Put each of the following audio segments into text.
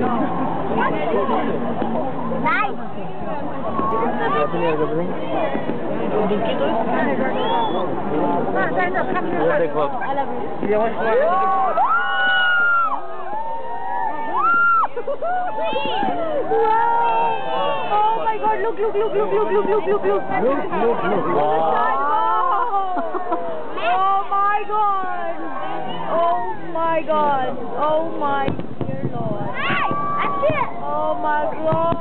Nice. Oh my God! Look! Oh my God! Oh my God! Oh my dear Lord! Hey! That's it! Oh my God!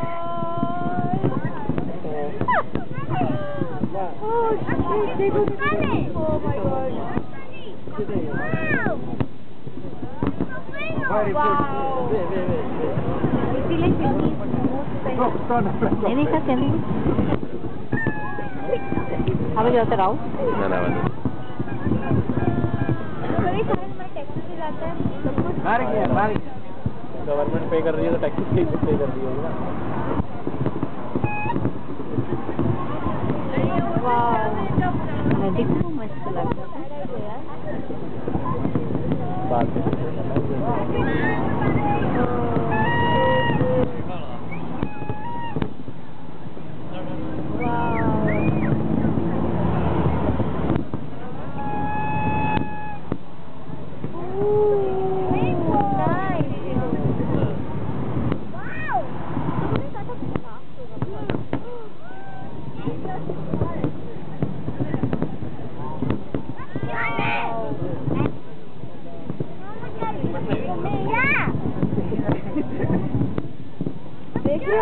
Oh shit! Oh my God! Wow! Ini kan ini. Apa jauh terau? Mana? मार government पे कर रही है तो taxi पे कर रही होगी ना। वाह, नदी को मस्त लगता है। बात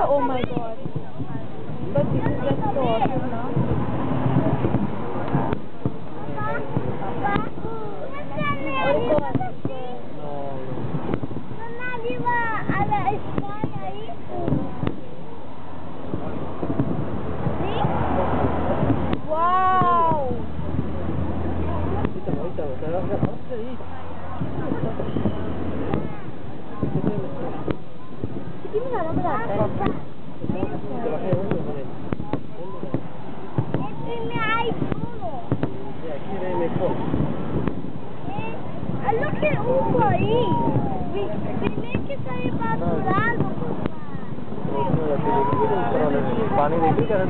Oh my God! But this is just so awesome now. Wow! Look at Uber Eats. We make it very popular. पानी देखी क्या है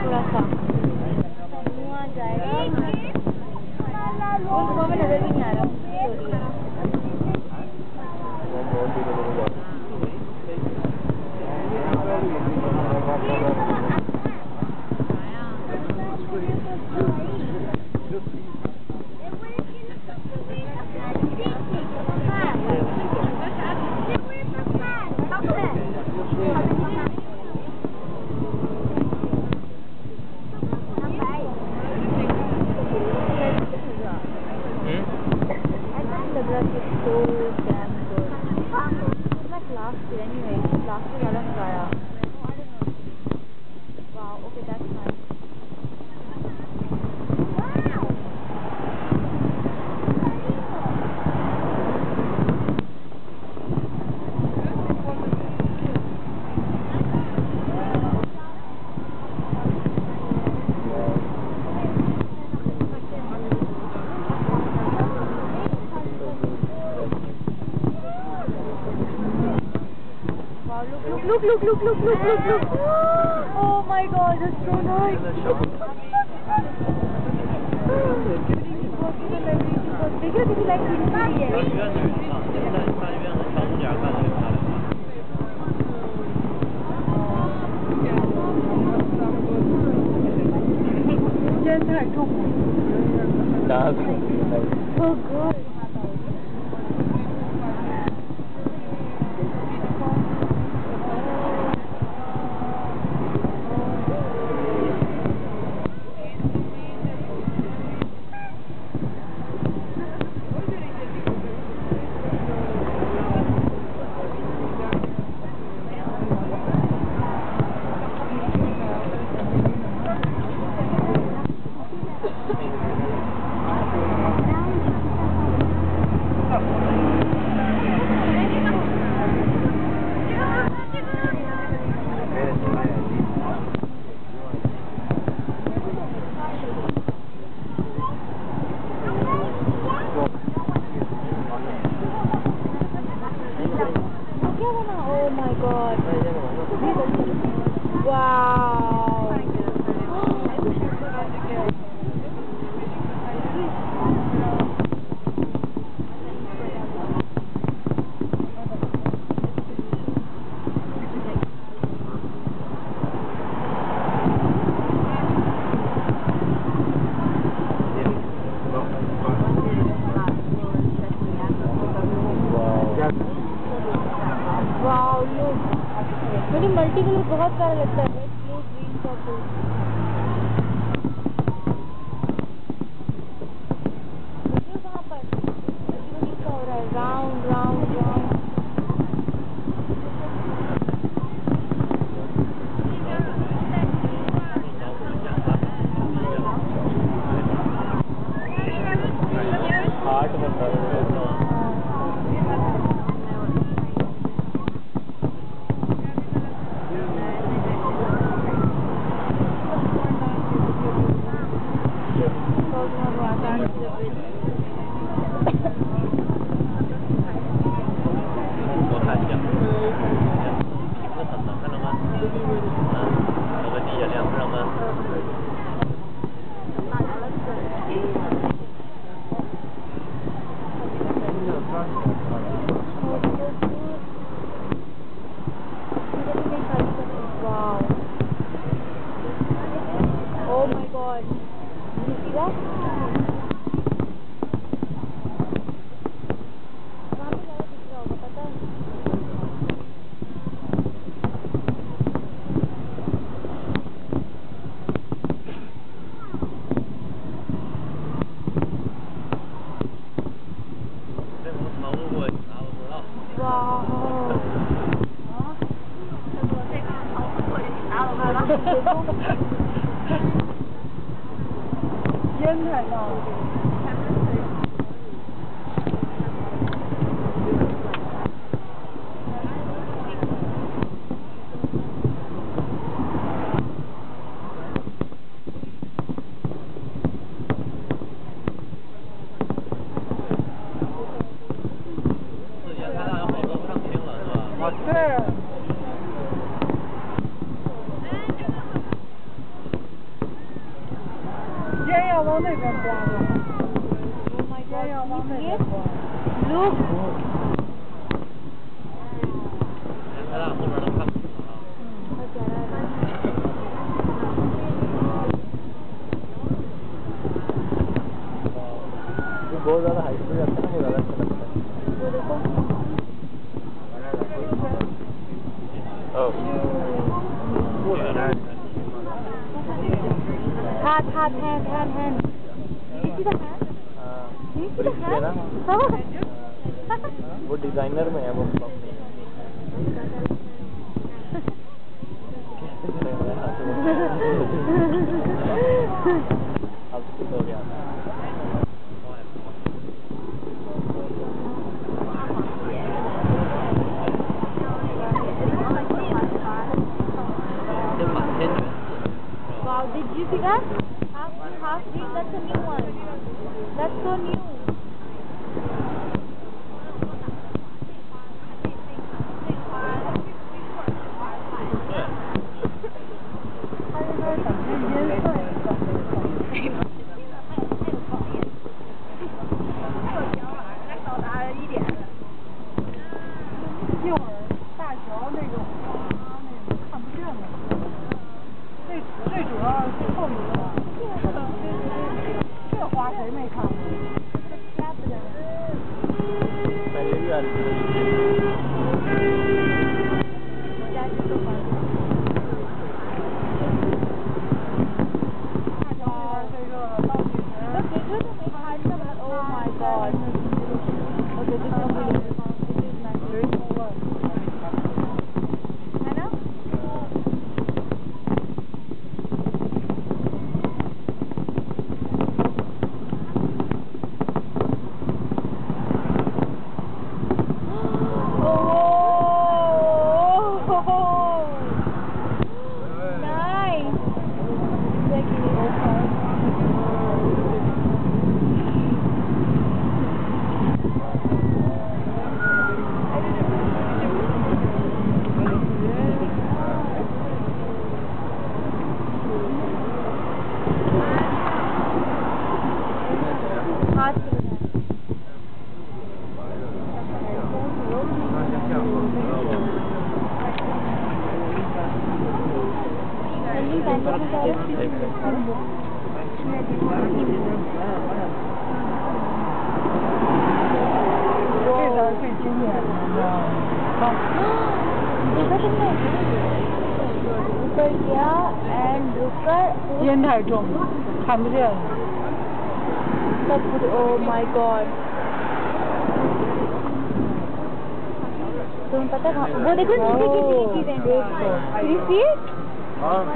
थोड़ा सा मुँह जाएगा उनको में नजर भी नहीं आ रहा Look. Oh my God, that's so nice. Did you like it? Oh good. बहुत सारे लगता है, रेड ब्लू ग्रीन पर्पल। देखिए वहाँ पर अजीब अजीब सा हो रहा है, राउंड राउंड राउंड। आर्ट बन रहा है। Oh my God! Did you see that? वहाँ पे ज़्यादा दिख रहा होगा, पता है?烟太大了。烟要往那边刮的，烟要往那边刮。Look。太大，后边都看不清了啊。बहुत ज़्यादा हाइट पे जाता है ना, वो ज़्यादा अच्छा लगता है। वो देखो। hand. Did you see the hand? Did you see the hand? वो डिजाइनर में है, वो शॉप में अब कुछ हो गया। Wow, did you see that? Half green, that's a new one. That's so new. ऊपर गया एंड रुककर 烟太重，看不见。 सब कुछ oh my god तुम्हें पता है वो देखो नीचे की चीजें you see it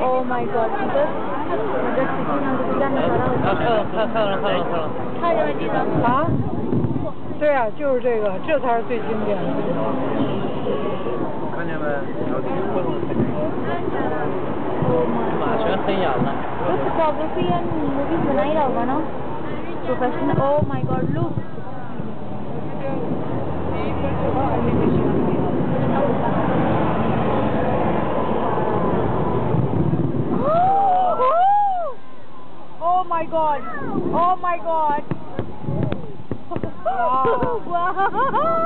oh my god because啊？对啊，就是这个，这才是最经典的。看见没？马全黑眼了。तो फोटोग्राफी एंड मूवीज बना ही रहा होगा ना professional oh my god look oh my god oh my god wow